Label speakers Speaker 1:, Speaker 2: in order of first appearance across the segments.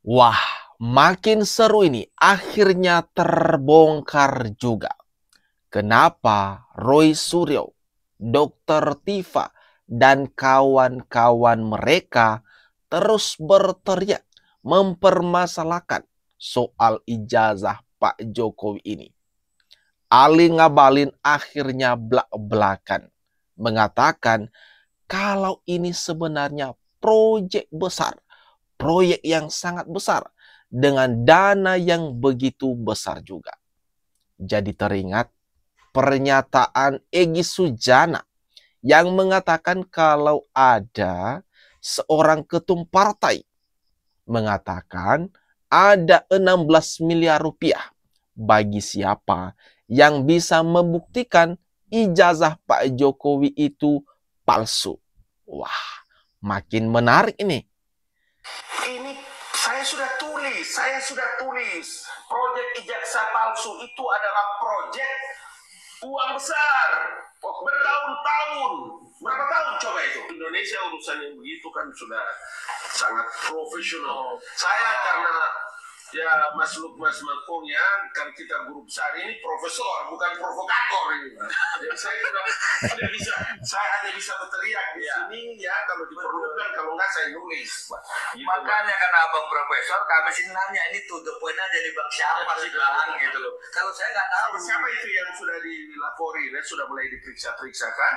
Speaker 1: Wah, makin seru ini. Akhirnya terbongkar juga. Kenapa Roy Suryo, Dr. Tifa, dan kawan-kawan mereka terus berteriak mempermasalahkan soal ijazah Pak Jokowi ini. Ali Ngabalin akhirnya belak-belakan mengatakan kalau ini sebenarnya proyek besar, proyek yang sangat besar dengan dana yang begitu besar juga. Jadi teringat pernyataan Egy Sujana yang mengatakan kalau ada seorang ketum partai mengatakan ada 16 miliar rupiah bagi siapa yang bisa membuktikan ijazah Pak Jokowi itu palsu. Wah, makin menarik ini.
Speaker 2: Ini saya sudah tulis. Proyek ijazah palsu itu adalah proyek uang besar. Bertahun-tahun. Berapa tahun coba itu? Indonesia urusan yang begitu kan sudah sangat profesional. Saya karena ya Mas Makong ya, kan kita guru besar ini profesor, bukan provokator ini. Saya hanya bisa berteriak di sini ya kalau diperlukan, kalau enggak saya nulis.
Speaker 3: Gitu, makanya karena abang profesor, kami sih nanya ini tuh the point aja di bang siapa sih bang gitu loh. Kalau saya nggak tahu
Speaker 2: siapa itu yang sudah dilaporin, sudah mulai diperiksa kan.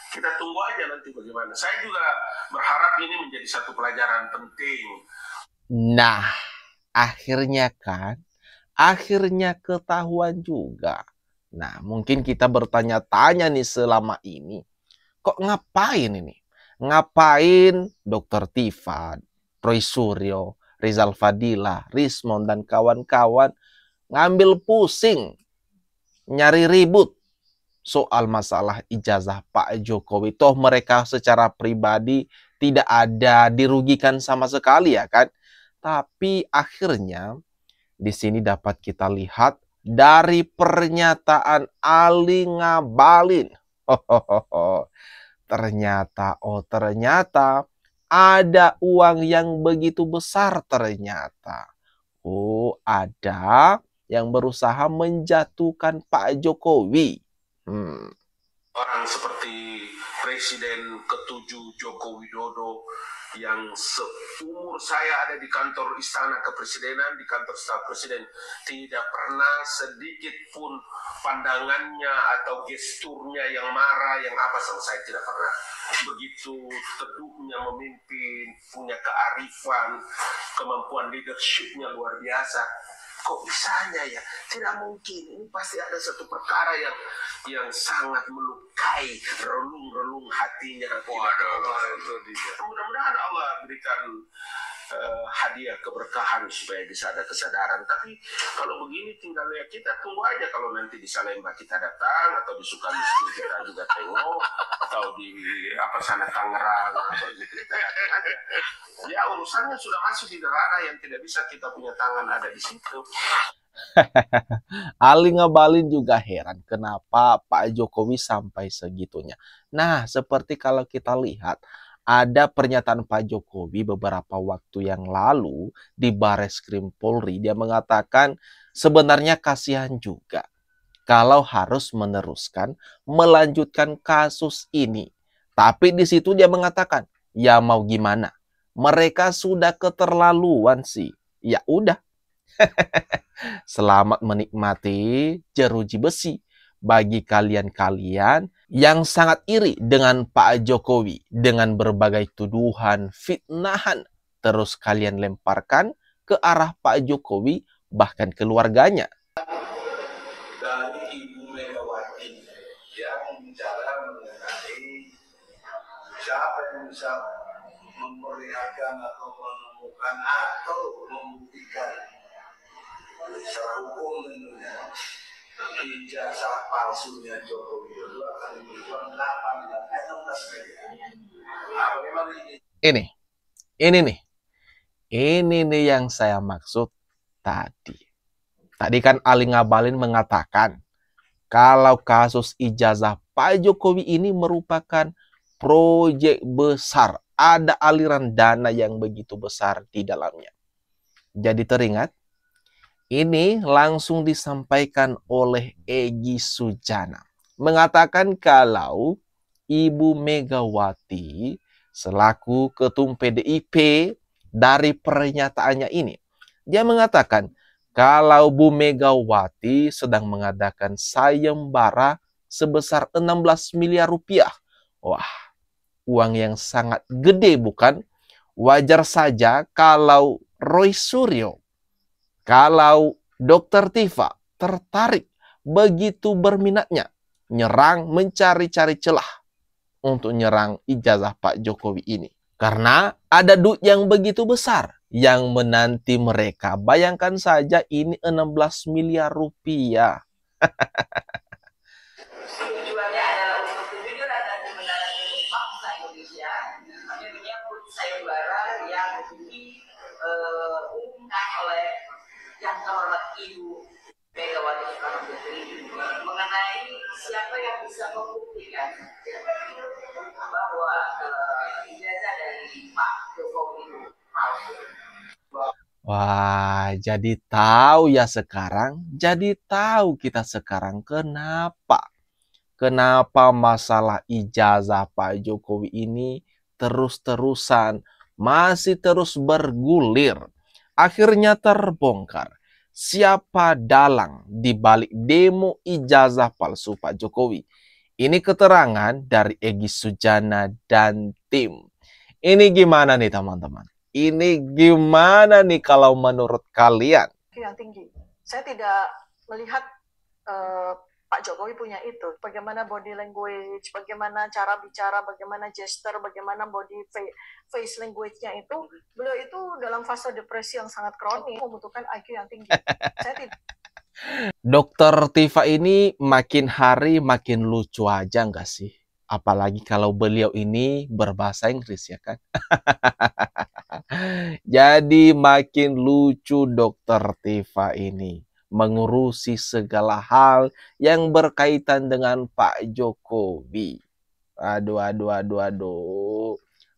Speaker 2: Kita tunggu aja nanti bagaimana. Saya juga berharap ini menjadi satu pelajaran penting.
Speaker 1: Nah, akhirnya ketahuan juga. Nah, mungkin kita bertanya-tanya nih selama ini, kok ngapain ini? Ngapain Dr. Tifa, Roy Suryo, Rizal Fadila, Rismon, dan kawan-kawan ngambil pusing, nyari ribut soal masalah ijazah Pak Jokowi? Toh mereka secara pribadi tidak ada dirugikan sama sekali ya kan? Tapi akhirnya di sini dapat kita lihat dari pernyataan Ali Ngabalin. Ternyata ada uang yang begitu besar ternyata. Oh, ada yang berusaha menjatuhkan Pak Jokowi.
Speaker 2: Orang seperti Presiden ke-7 Joko Widodo yang seumur saya ada di kantor Istana Kepresidenan, di kantor staf presiden, tidak pernah sedikit pun pandangannya atau gesturnya yang marah, yang apa sama saya tidak pernah. Begitu teduhnya memimpin, punya kearifan, kemampuan leadershipnya luar biasa. Kok bisanya ya? Tidak mungkin. Ini pasti ada satu perkara yang sangat melukai relung-relung hatinya. Mudah-mudahan Allah berikan hadiah keberkahan supaya bisa ada kesadaran. Tapi kalau begini tinggal ya kita tunggu aja kalau nanti di Salemba kita datang atau di Sukamiskin kita juga tengok atau di sana Tangerang atau gitu kita datang aja. Ya urusannya sudah masuk di ranah yang tidak bisa kita punya tangan ada di situ.
Speaker 1: Ali Ngabalin juga heran kenapa Pak Jokowi sampai segitunya. Nah, seperti kalau kita lihat ada pernyataan Pak Jokowi beberapa waktu yang lalu di Bareskrim Polri. Dia mengatakan sebenarnya kasihan juga kalau harus melanjutkan kasus ini. Tapi di situ dia mengatakan, ya mau gimana? Mereka sudah keterlaluan sih. Ya udah. Selamat menikmati jeruji besi bagi kalian-kalian yang sangat iri dengan Pak Jokowi, dengan berbagai tuduhan, fitnahan, terus kalian lemparkan ke arah Pak Jokowi, bahkan keluarganya.
Speaker 3: Dari Ibu Megawati yang bicara mengenai siapa yang bisa memperlihatkan atau menemukan atau membuktikan secara hukum tentunya ijazah palsunya Joko Widodo akan diberikan 16 miliar. Bagaimana ini?
Speaker 1: Ini nih yang saya maksud tadi. Tadi kan Ali Ngabalin mengatakan kalau kasus ijazah Pak Jokowi ini merupakan proyek besar, ada aliran dana yang begitu besar di dalamnya. Jadi teringat, ini langsung disampaikan oleh Egy Sujana. Mengatakan kalau Ibu Megawati selaku Ketum PDIP dari pernyataannya ini, dia mengatakan kalau Bu Megawati sedang mengadakan sayembara sebesar 16 miliar rupiah. Wah, uang yang sangat gede bukan? Wajar saja kalau Roy Suryo, kalau Dr. Tifa tertarik begitu berminatnya nyerang, mencari-cari celah untuk nyerang ijazah Pak Jokowi ini. Karena ada duit yang begitu besar yang menanti mereka. Bayangkan saja ini 16 miliar rupiah.
Speaker 3: Tujuannya adalah untuk kejujuran dan kebenaran bangsa Indonesia. Kami menyambut sayembara yang diumumkan oleh yang terhormat Ibu Megawati Soekarno Putri mengenai siapa yang bisa membuktikan bahwa ijazah dari Pak Jokowi itu palsu.
Speaker 1: Wah, jadi tahu ya sekarang. Jadi tahu kita sekarang kenapa masalah ijazah Pak Jokowi ini terus-terusan masih terus bergulir. Akhirnya terbongkar siapa dalang di balik demo ijazah palsu Pak Jokowi. Ini keterangan dari Egy Sujana dan tim. Ini gimana nih teman-teman? Ini gimana nih kalau menurut kalian?
Speaker 4: Yang tinggi. Saya tidak melihat Pak Jokowi punya itu. Bagaimana body language, bagaimana cara bicara, bagaimana gesture, bagaimana body face language-nya itu. Beliau itu dalam fase depresi yang sangat kronis, membutuhkan IQ yang tinggi. Saya tidak.
Speaker 1: Dokter Tifa ini makin hari makin lucu aja nggak sih? Apalagi kalau beliau ini berbahasa Inggris ya kan? Jadi makin lucu Dokter Tifa ini. Mengurusi segala hal yang berkaitan dengan Pak Jokowi. Aduh.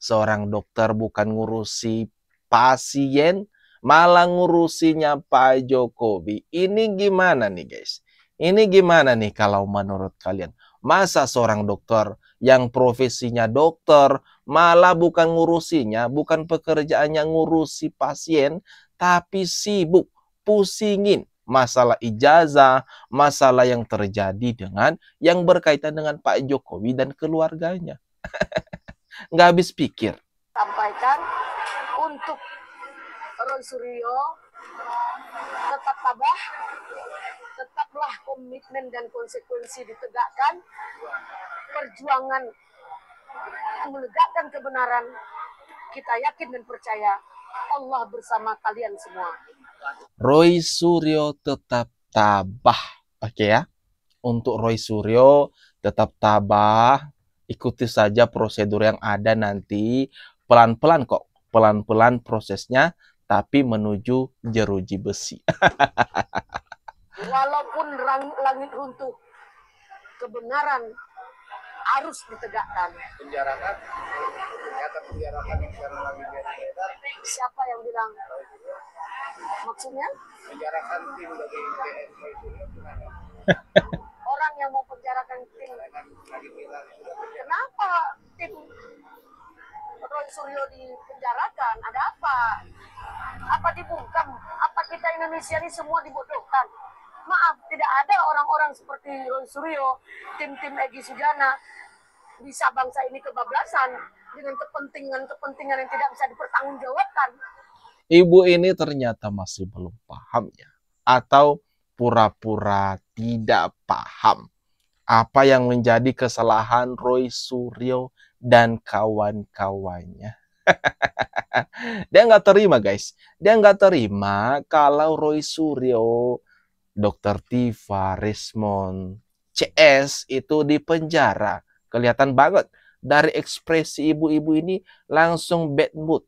Speaker 1: Seorang dokter bukan ngurusi pasien, malah ngurusinya Pak Jokowi. Ini gimana nih guys? Ini gimana nih kalau menurut kalian? Masa seorang dokter yang profesinya dokter malah bukan ngurusinya, bukan pekerjaannya ngurusi pasien, tapi sibuk pusingin masalah ijazah, masalah yang terjadi dengan yang berkaitan dengan Pak Jokowi dan keluarganya. Nggak habis pikir.
Speaker 4: Sampaikan untuk Roy Suryo tetap tabah, tetaplah komitmen dan konsekuensi ditegakkan, perjuangan menegakkan kebenaran, kita yakin dan percaya Allah bersama kalian semua.
Speaker 1: Roy Suryo tetap tabah. Oke ya. Untuk Roy Suryo tetap tabah. Ikuti saja prosedur yang ada nanti. Pelan-pelan kok. Pelan-pelan prosesnya. Tapi menuju jeruji besi.
Speaker 4: Walaupun langit runtuh, kebenaran harus ditegakkan.
Speaker 3: Penjarakan, ternyata penjarakan yang sekarang lagi beredar.
Speaker 4: Siapa yang bilang? Maksudnya?
Speaker 3: Penjarakan tim dari PNP itu gimana?
Speaker 4: Orang yang mau penjarakan tim. Kenapa tim Roy Suryo dipenjarakan? Ada apa? Apa dibungkam? Apa kita Indonesia ini semua dibodohkan? Maaf, tidak ada orang-orang seperti Roy Suryo, tim-tim Egy Sujana bisa bangsa ini kebablasan dengan kepentingan-kepentingan yang tidak bisa dipertanggungjawabkan.
Speaker 1: Ibu ini ternyata masih belum paham ya. Atau pura-pura tidak paham apa yang menjadi kesalahan Roy Suryo dan kawan-kawannya. Dia nggak terima guys. Dia nggak terima kalau Roy Suryo, Dr. Tifa, Rismond, CS itu dipenjara. Kelihatan banget dari ekspresi ibu-ibu ini langsung bad mood.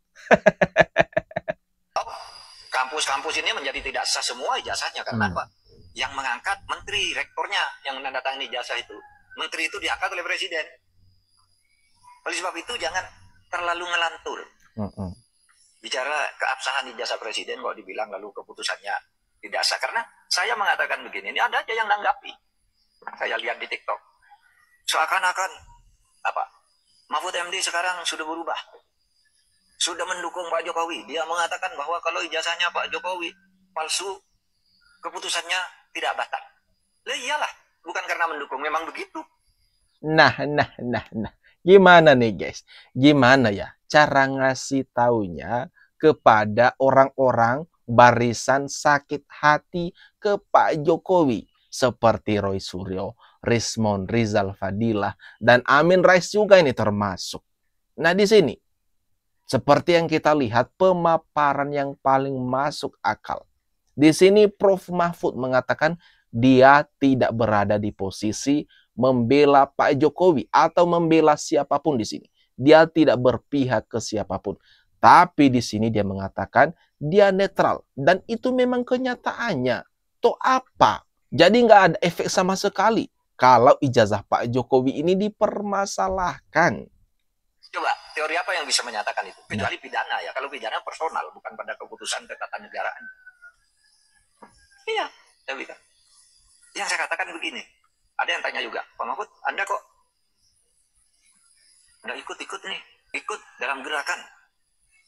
Speaker 5: Kampus-kampus ini menjadi tidak sah semua ijazahnya karena apa? Yang mengangkat menteri, rektornya yang menandatangani ijazah itu. Menteri itu diangkat oleh presiden. Oleh sebab itu jangan terlalu ngelantur. bicara keabsahan ijazah presiden kalau dibilang lalu keputusannya tidak sah. Karena saya mengatakan begini, ini ada aja yang nanggapi. Saya lihat di TikTok. Seakan-akan apa? Mahfud MD sekarang sudah berubah. Sudah mendukung Pak Jokowi. Dia mengatakan bahwa kalau ijazahnya Pak Jokowi palsu, keputusannya tidak batal. Lah iyalah, bukan karena mendukung, memang begitu.
Speaker 1: Nah. Gimana nih guys? Gimana ya cara ngasih taunya kepada orang-orang barisan sakit hati ke Pak Jokowi seperti Roy Suryo, Rismon, Rizal Fadilah, dan Amin Rais juga ini termasuk. Nah di sini seperti yang kita lihat pemaparan yang paling masuk akal. Di sini Prof Mahfud mengatakan dia tidak berada di posisi membela Pak Jokowi atau membela siapapun di sini. Dia tidak berpihak ke siapapun. Tapi di sini dia mengatakan dia netral. Dan itu memang kenyataannya. Toh apa? Jadi nggak ada efek sama sekali kalau ijazah Pak Jokowi ini dipermasalahkan.
Speaker 5: Coba, teori apa yang bisa menyatakan itu? Kecuali pidana ya. Kalau pidana personal, bukan pada keputusan ketatanegaraan. Iya, tapi kan. Yang saya katakan begini. Ada yang tanya juga, Pak Mahfud, Anda kok nggak ikut nih, ikut dalam gerakan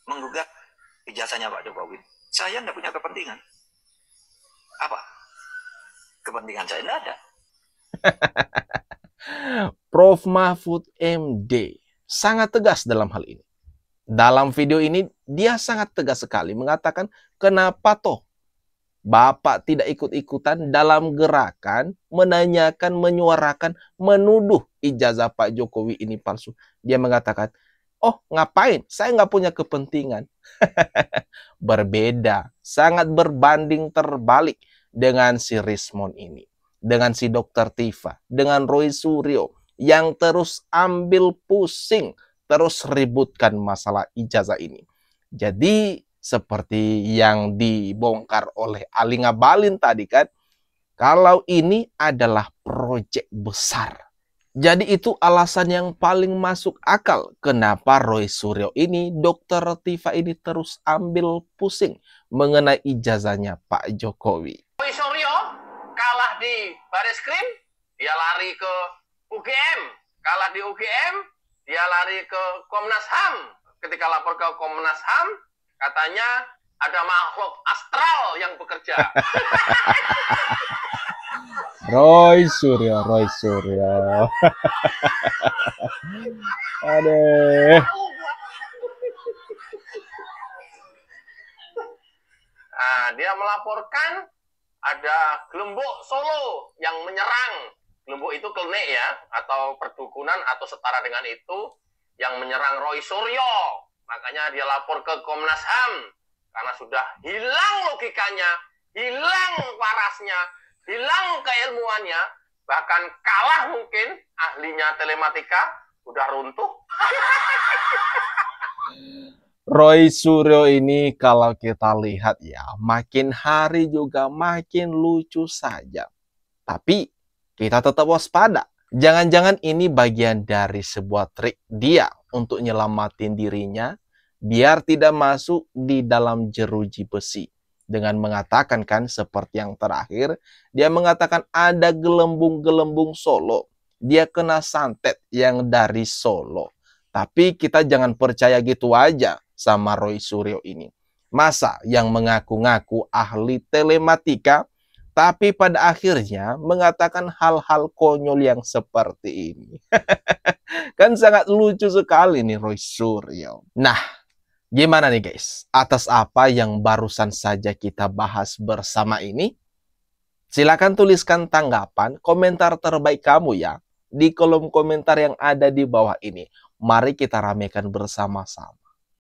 Speaker 5: menggugat ijazahnya Pak Jokowi. Saya nggak punya kepentingan. Apa? Kepentingan saya nggak ada.
Speaker 1: Prof Mahfud MD sangat tegas dalam hal ini. Dalam video ini dia sangat tegas sekali mengatakan kenapa toh Bapak tidak ikut-ikutan dalam gerakan menanyakan, menyuarakan, menuduh ijazah Pak Jokowi ini palsu. Dia mengatakan, oh ngapain? Saya nggak punya kepentingan. Berbeda, sangat berbanding terbalik dengan si Rismon ini. Dengan si Dr. Tifa, dengan Roy Suryo yang terus ambil pusing, terus ributkan masalah ijazah ini. Jadi seperti yang dibongkar oleh Ali Ngabalin tadi kan, kalau ini adalah proyek besar. Jadi itu alasan yang paling masuk akal kenapa Roy Suryo ini, Dr. Tifa ini terus ambil pusing mengenai ijazahnya Pak Jokowi.
Speaker 2: Roy Suryo kalah di Bareskrim, dia lari ke UGM. Kalah di UGM, dia lari ke Komnas HAM. Ketika lapor ke Komnas HAM, katanya ada makhluk astral yang bekerja.
Speaker 1: Roy Suryo. Aduh.
Speaker 2: Nah, dia melaporkan ada gelembuk Solo yang menyerang. Gelembuk itu klenik ya, atau perdukunan atau setara dengan itu yang menyerang Roy Suryo. Makanya dia lapor ke Komnas HAM karena sudah hilang logikanya, hilang warasnya, hilang keilmuannya, bahkan kalah mungkin ahlinya telematika, udah runtuh.
Speaker 1: Roy Suryo ini kalau kita lihat ya, makin hari juga makin lucu saja. Tapi kita tetap waspada. Jangan-jangan ini bagian dari sebuah trik dia untuk nyelamatin dirinya biar tidak masuk di dalam jeruji besi. Dengan mengatakan kan seperti yang terakhir, dia mengatakan ada gelembung-gelembung Solo. Dia kena santet yang dari Solo. Tapi kita jangan percaya gitu aja sama Roy Suryo ini. Masa yang mengaku-ngaku ahli telematika, tapi pada akhirnya mengatakan hal-hal konyol yang seperti ini. Kan sangat lucu sekali nih Roy Suryo. Nah, gimana nih guys? Atas apa yang barusan saja kita bahas bersama ini? Silakan tuliskan tanggapan, komentar terbaik kamu ya di kolom komentar yang ada di bawah ini. Mari kita ramekan bersama-sama.